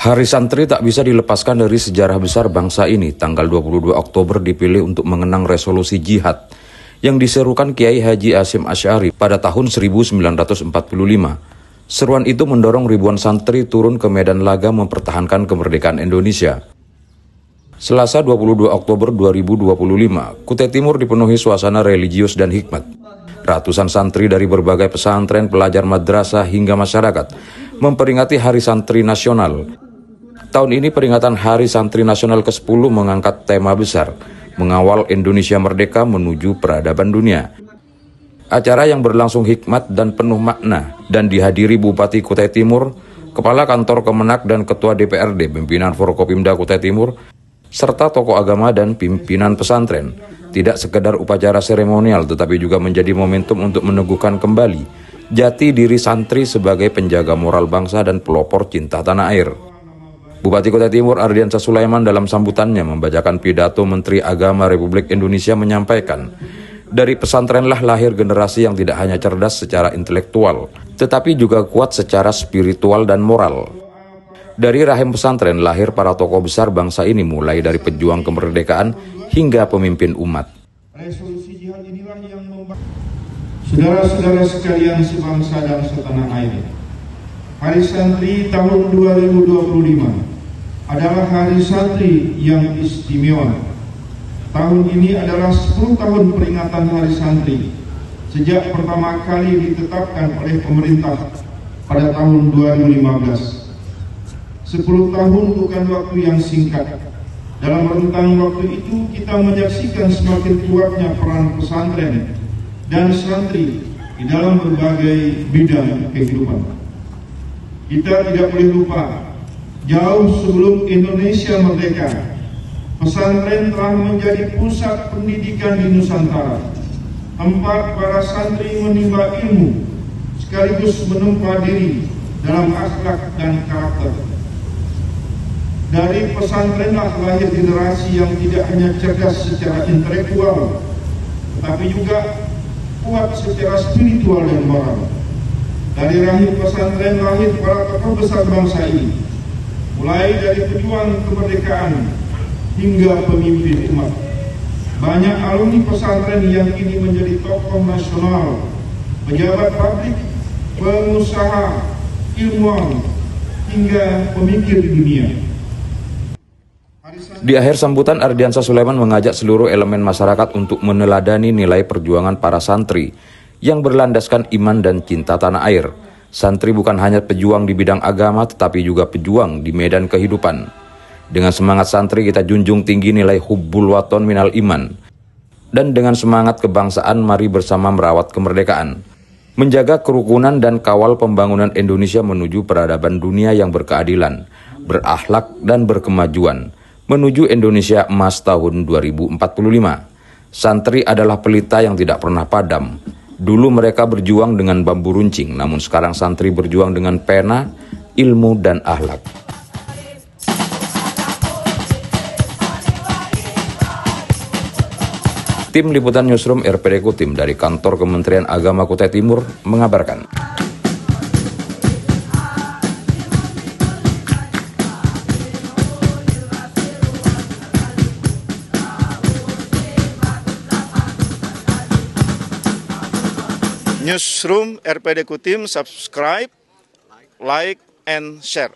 Hari Santri tak bisa dilepaskan dari sejarah besar bangsa ini. Tanggal 22 Oktober dipilih untuk mengenang resolusi jihad yang diserukan Kiai Haji Hasyim Asy'ari pada tahun 1945. Seruan itu mendorong ribuan santri turun ke medan laga mempertahankan kemerdekaan Indonesia. Selasa 22 Oktober 2025, Kutai Timur dipenuhi suasana religius dan hikmat. Ratusan santri dari berbagai pesantren, pelajar madrasah hingga masyarakat memperingati Hari Santri Nasional. Tahun ini peringatan Hari Santri Nasional ke-10 mengangkat tema besar, mengawal Indonesia Merdeka menuju peradaban dunia. Acara yang berlangsung hikmat dan penuh makna dan dihadiri Bupati Kutai Timur, Kepala Kantor Kemenak dan Ketua DPRD, pimpinan Forkopimda Kutai Timur, serta tokoh agama dan pimpinan pesantren. Tidak sekedar upacara seremonial, tetapi juga menjadi momentum untuk meneguhkan kembali jati diri santri sebagai penjaga moral bangsa dan pelopor cinta tanah air. Bupati Kutai Timur Ardiansah Sulaiman dalam sambutannya membacakan pidato Menteri Agama Republik Indonesia menyampaikan, dari pesantrenlah lahir generasi yang tidak hanya cerdas secara intelektual, tetapi juga kuat secara spiritual dan moral. Dari rahim pesantren lahir para tokoh besar bangsa ini, mulai dari pejuang kemerdekaan hingga pemimpin umat. Resolusi jihad inilah yang saudara-saudara sekalian sebangsa dan setanah air. Hari Santri tahun 2025 adalah Hari Santri yang istimewa. Tahun ini adalah 10 tahun peringatan Hari Santri sejak pertama kali ditetapkan oleh pemerintah pada tahun 2015. 10 tahun bukan waktu yang singkat. Dalam rentang waktu itu kita menyaksikan semakin kuatnya peran pesantren dan santri di dalam berbagai bidang kehidupan. Kita tidak boleh lupa, jauh sebelum Indonesia merdeka, pesantren telah menjadi pusat pendidikan di Nusantara, tempat para santri menimba ilmu sekaligus menumpa diri dalam akhlak dan karakter. Dari pesantrenlah lahir generasi yang tidak hanya cerdas secara intelektual, tetapi juga kuat secara spiritual dan moral. Dari rahim pesantren lahir para tokoh besar bangsa ini, mulai dari pejuang kemerdekaan hingga pemimpin umat. Banyak alumni pesantren yang kini menjadi tokoh nasional, pejabat publik, pengusaha, ilmuwan, hingga pemikir dunia. Di akhir sambutan, Ardiansah Sulaiman mengajak seluruh elemen masyarakat untuk meneladani nilai perjuangan para santri yang berlandaskan iman dan cinta tanah air. Santri bukan hanya pejuang di bidang agama, tetapi juga pejuang di medan kehidupan. Dengan semangat santri kita junjung tinggi nilai hubbul waton minal iman. Dan dengan semangat kebangsaan mari bersama merawat kemerdekaan, menjaga kerukunan dan kawal pembangunan Indonesia menuju peradaban dunia yang berkeadilan, berakhlak dan berkemajuan, menuju Indonesia Emas tahun 2045. Santri adalah pelita yang tidak pernah padam. Dulu mereka berjuang dengan bambu runcing, namun sekarang santri berjuang dengan pena, ilmu, dan akhlak. Tim Liputan Newsroom RPD Kutim dari Kantor Kementerian Agama Kutai Timur mengabarkan. Newsroom RPD Kutim, subscribe, like, and share.